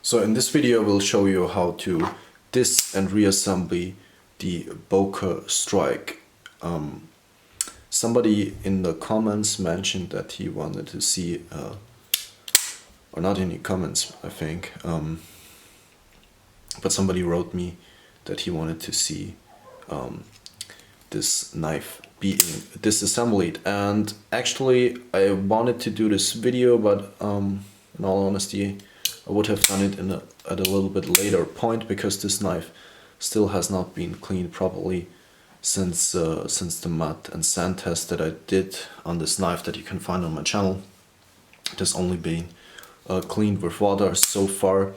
So in this video we'll show you how to dis and reassembly the Boker strike. Somebody in the comments mentioned that he wanted to see, or not in the comments I think, but somebody wrote me that he wanted to see this knife being disassembled, and actually I wanted to do this video, but in all honesty I would have done it at a little bit later point, because this knife still has not been cleaned properly since the mud and sand test that I did on this knife that you can find on my channel. It has only been cleaned with water so far,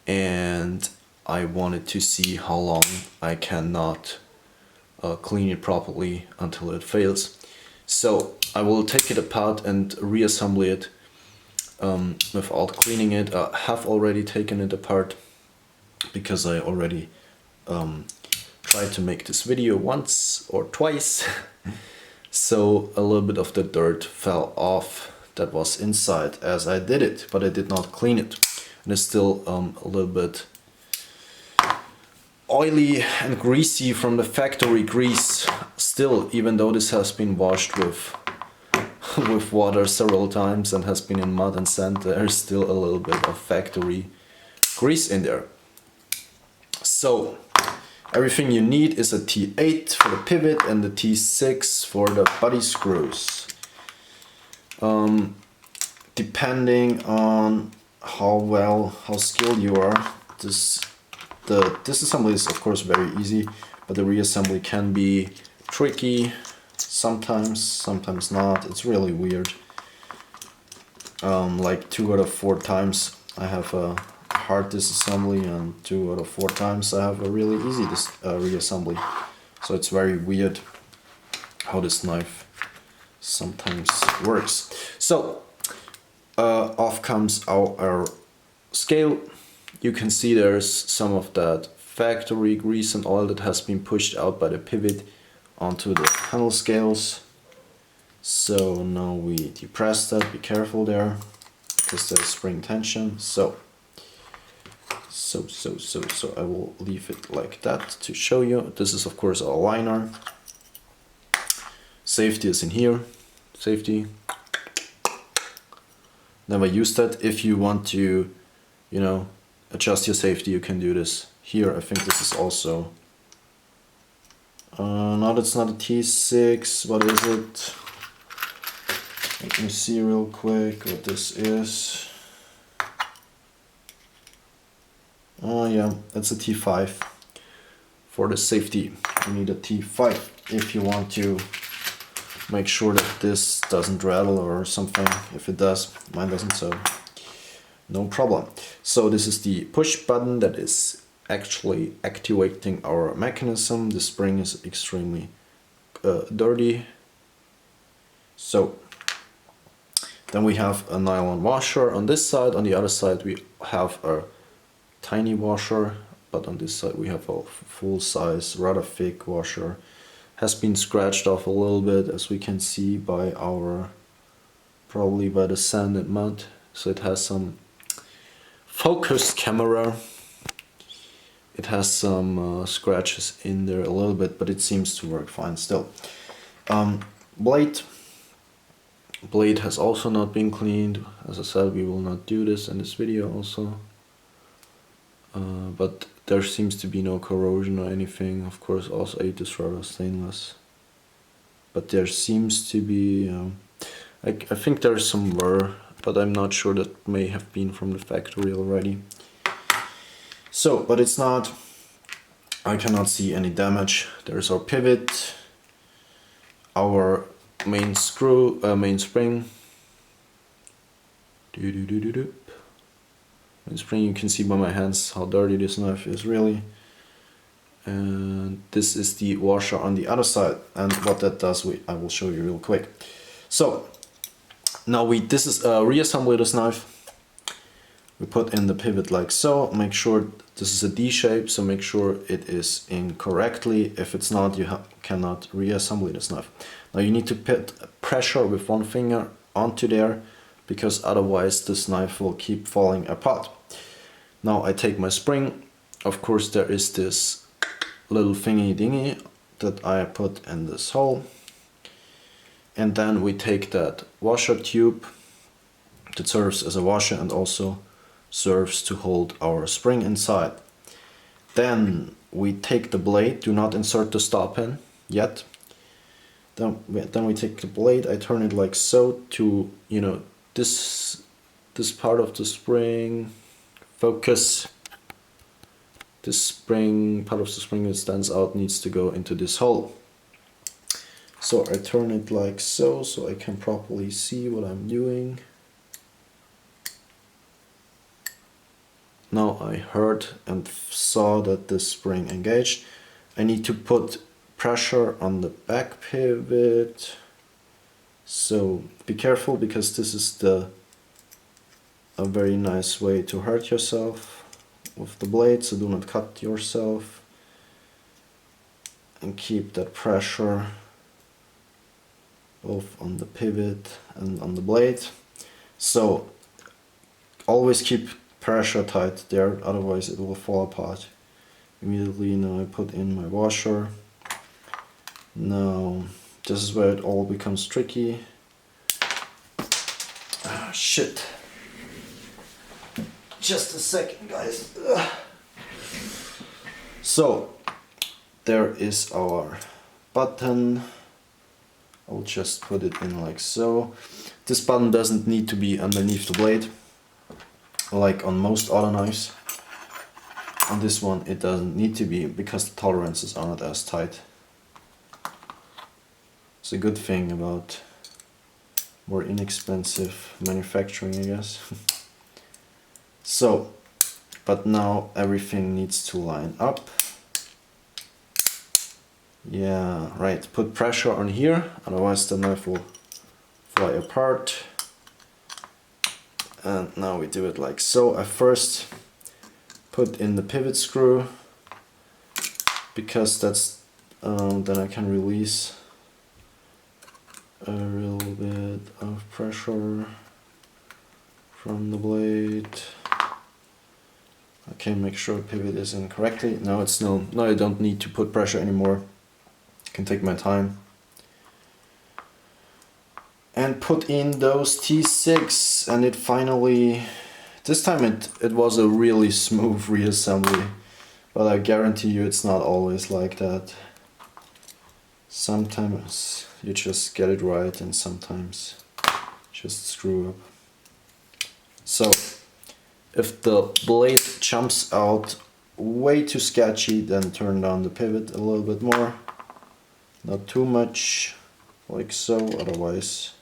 and I wanted to see how long I cannot clean it properly until it fails. So I will take it apart and reassemble it without cleaning it. I have already taken it apart because I already tried to make this video once or twice. So a little bit of the dirt fell off that was inside as I did it, but I did not clean it. And it's still a little bit oily and greasy from the factory grease still, even though this has been washed with water several times and has been in mud and sand. There's still a little bit of factory grease in there. So everything you need is a T8 for the pivot and the T6 for the body screws. Depending on how skilled you are, the disassembly is of course very easy, but the reassembly can be tricky sometimes not. It's really weird. Like 2 out of 4 times I have a hard disassembly, and 2 out of 4 times I have a really easy reassembly. So it's very weird how this knife sometimes works. So off comes our scale. You can see there's some of that factory grease and oil that has been pushed out by the pivot onto the handle scales. So now we depress that. Be careful there, because there's spring tension. So I will leave it like that to show you. This is of course our liner. Safety is in here. Safety. Never use that. If you want to, adjust your safety, you can do this here. I think this is also no, that's not a T6. What is it? Let me see real quick what this is. Oh yeah, that's a T5. For the safety, you need a T5 if you want to make sure that this doesn't rattle or something. If it does, mine doesn't, so no problem. So this is the push button that is actually activating our mechanism. The spring is extremely dirty. So then we have a nylon washer on this side. On the other side we have a tiny washer, but on this side we have a full-size, rather thick washer. Has been scratched off a little bit, as we can see by probably by the sand and mud. So it has some focused camera. It has some scratches in there a little bit, but it seems to work fine still. Blade has also not been cleaned. As I said, we will not do this in this video also. But there seems to be no corrosion or anything. Of course, also 8 is rather stainless. But there seems to be, I think there's some wear, but I'm not sure. That may have been from the factory already. So, but it's not, I cannot see any damage. There's our pivot, our main screw, main spring. Main spring, you can see by my hands how dirty this knife is really. And this is the washer on the other side, and what that does, I will show you real quick. So now this is reassembly this knife. We put in the pivot like so. Make sure this is a D shape, so make sure it is in correctly. If it's not, you cannot reassemble this knife. Now you need to put pressure with one finger onto there, because otherwise this knife will keep falling apart. Now I take my spring. Of course there is this little thingy dingy that I put in this hole. And then we take that washer tube that serves as a washer and also serves to hold our spring inside. Then we take the blade, do not insert the stop pin yet. Then we take the blade, I turn it like so to, you know, this part of the spring, focus. This spring, part of the spring that stands out needs to go into this hole. So I turn it like so I can properly see what I'm doing. Now I heard and saw that this spring engaged. I need to put pressure on the back pivot. So be careful, because this is a very nice way to hurt yourself with the blade, so do not cut yourself. And keep that pressure both on the pivot and on the blade. So always keep pressure tight there, otherwise it will fall apart immediately. Now I put in my washer. Now this is where it all becomes tricky. Ah, shit. Just a second, guys. Ugh. So there is our button. I'll just put it in like so. This button doesn't need to be underneath the blade, like on most auto knives. On this one it doesn't need to be, because the tolerances are not as tight. It's a good thing about more inexpensive manufacturing, I guess. So, but now everything needs to line up. Yeah, right, put pressure on here, otherwise the knife will fly apart. And now we do it like so. I first put in the pivot screw, because that's then I can release a little bit of pressure from the blade. Okay, make sure pivot is in correctly. Now it's no, I don't need to put pressure anymore. I can take my time and put in those T6, and it finally, this time it was a really smooth reassembly, but I guarantee you it's not always like that. Sometimes you just get it right and sometimes just screw up. So if the blade jumps out way too sketchy, then turn down the pivot a little bit more, not too much, like so, otherwise.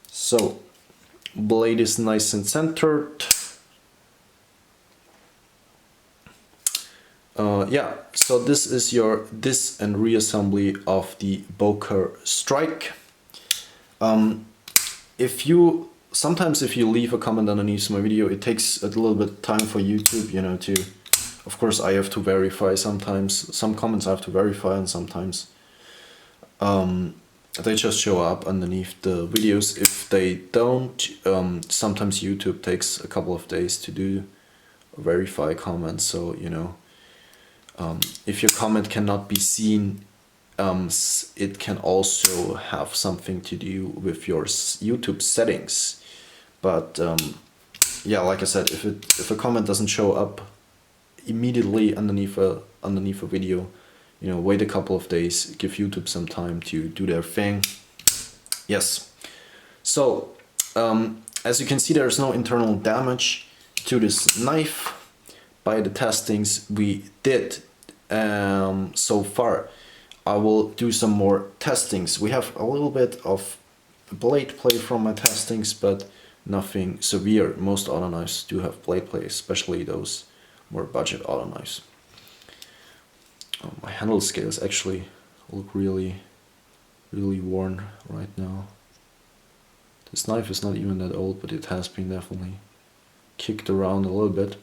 So blade is nice and centered. Yeah, so this is your dis and reassembly of the Boker strike. Sometimes if you leave a comment underneath my video, it takes a little bit time for YouTube, you know, to, of course I have to verify sometimes, some comments I have to verify, and sometimes they just show up underneath the videos. If they don't, sometimes YouTube takes a couple of days to do verify comments, so you know, if your comment cannot be seen, it can also have something to do with your YouTube settings. But yeah, like I said, if a comment doesn't show up immediately underneath a video, you know, wait a couple of days, give YouTube some time to do their thing. Yes. So as you can see, there's no internal damage to this knife by the testings we did so far. I will do some more testings. We have a little bit of blade play from my testings, but nothing severe. Most auto knives do have blade play, especially those more budget auto knives. Oh, my handle scales actually look really worn right now. This knife is not even that old, but it has been definitely kicked around a little bit.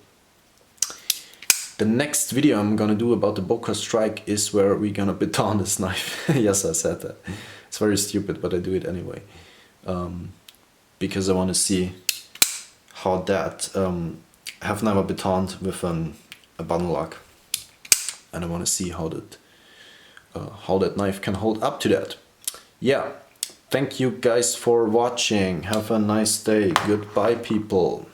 The next video I'm gonna do about the Boker strike is where we're gonna baton this knife. Yes, I said that. It's very stupid, but I do it anyway. Because I want to see how that have never batoned with a button lock, and I want to see how that knife can hold up to that. Yeah, thank you guys for watching. Have a nice day. Goodbye, people.